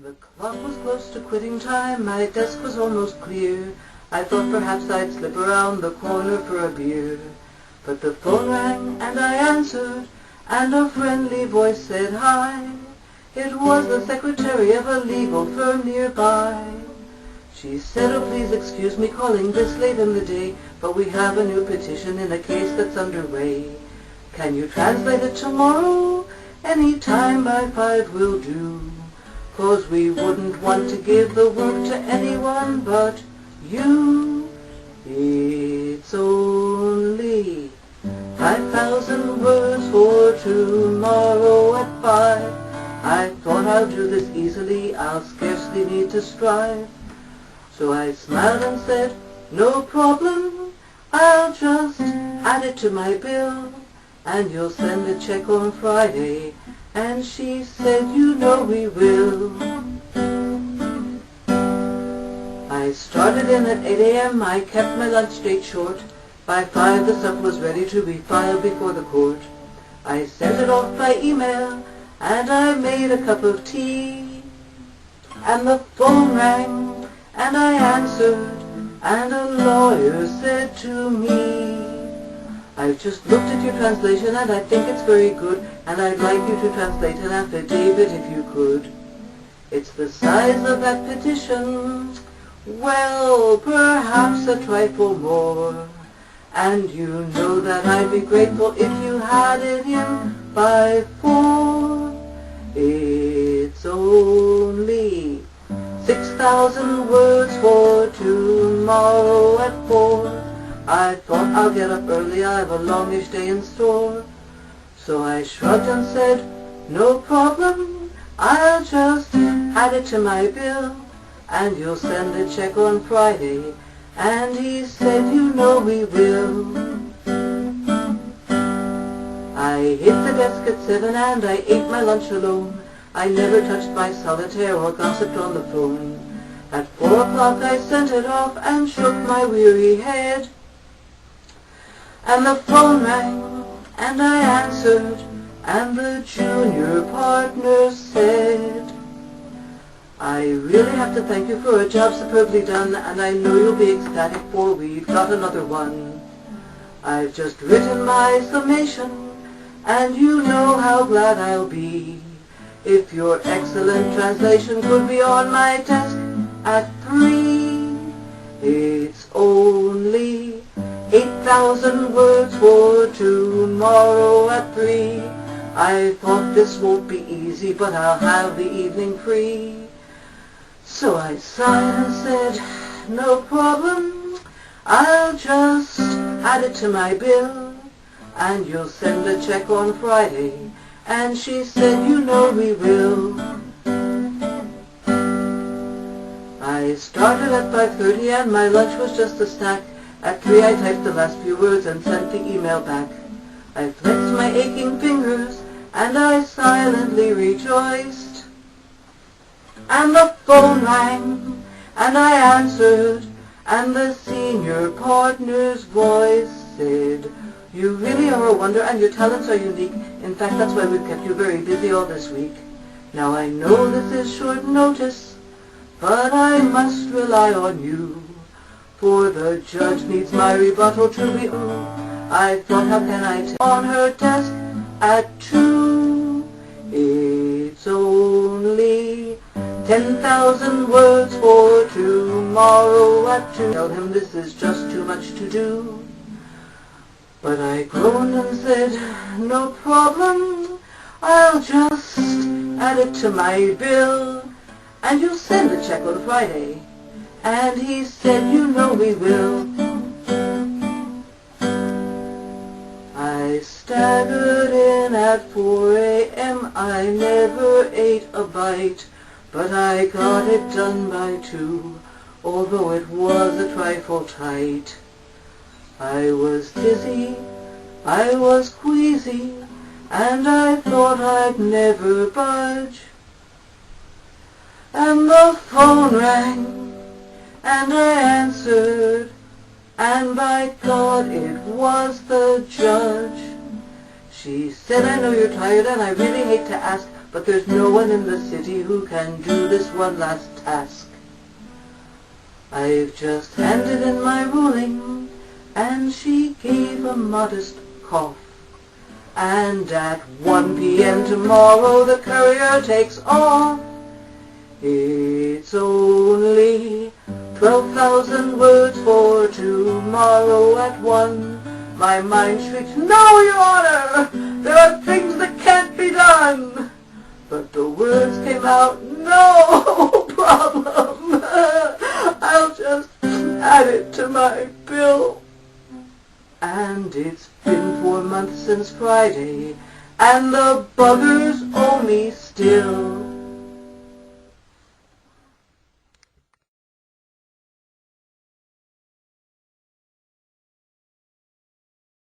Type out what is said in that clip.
The clock was close to quitting time, my desk was almost clear. I thought perhaps I'd slip around the corner for a beer. But the phone rang and I answered, and a friendly voice said hi. It was the secretary of a legal firm nearby. She said, "Oh, please excuse me calling this late in the day, but we have a new petition in a case that's underway. Can you translate it tomorrow? Any time by 5 will do. 'Cause we wouldn't want to give the work to anyone but you. It's only 5,000 words for tomorrow at 5. I thought I'll do this easily, I'll scarcely need to strive." So I smiled and said, "No problem, I'll just add it to my bill, and you'll send a check on Friday." And she said, "You know we will." I started in at 8 a.m., I kept my lunch date short. By 5 the stuff was ready to be filed before the court. I sent it off by email, and I made a cup of tea. And the phone rang, and I answered, and a lawyer said to me, "I've just looked at your translation and I think it's very good, and I'd like you to translate an affidavit if you could. It's the size of that petition, well, perhaps a trifle more, and you know that I'd be grateful if you had it in by 4. It's only 6,000 words for tomorrow at 4. I thought I'll get up early, I've a longish day in store." So I shrugged and said, "No problem, I'll just add it to my bill, and you'll send a check on Friday." And he said, "You know we will." I hit the desk at 7 and I ate my lunch alone. I never touched my solitaire or gossiped on the phone. At 4 o'clock I sent it off and shook my weary head. And the phone rang, and I answered, and the junior partner said, "I really have to thank you for a job superbly done, and I know you'll be ecstatic for we've got another one. I've just written my summation, and you know how glad I'll be if your excellent translation could be on my desk at 3. It's only 8,000 words for tomorrow at 3. I thought this won't be easy, but I'll have the evening free." So I sighed and said, "No problem, I'll just add it to my bill, and you'll send a check on Friday." And she said, "You know we will." I started at 5:30 and my lunch was just a snack. At 3 I typed the last few words and sent the email back. I flexed my aching fingers and I silently rejoiced. And the phone rang and I answered, and the senior partner's voice said, "You really are a wonder and your talents are unique. In fact, that's why we've kept you very busy all this week. Now I know this is short notice, but I must rely on you, for the judge needs my rebuttal to be true. I thought, how can I tell on her desk at 2? It's only 10,000 words for tomorrow at 2. Tell him this is just too much to do." But I groaned and said, "No problem, I'll just add it to my bill, and you'll send a check on Friday." And he said, "You know we will." I staggered in at 4 a.m. I never ate a bite, but I got it done by 2, although it was a trifle tight. I was dizzy, I was queasy, and I thought I'd never budge. And the phone rang, and I answered, and by God it was the judge. She said, I know you're tired and I really hate to ask, but there's no one in the city who can do this one last task. I've just handed in my ruling, and she gave a modest cough. And at 1 p.m. tomorrow the courier takes off. It's only 12,000 words for tomorrow at 1. My mind shrieks, no, Your Honor! There are things that can't be done! But the words came out, no problem! I'll just add it to my bill. And it's been 4 months since Friday, and the buggers owe me still.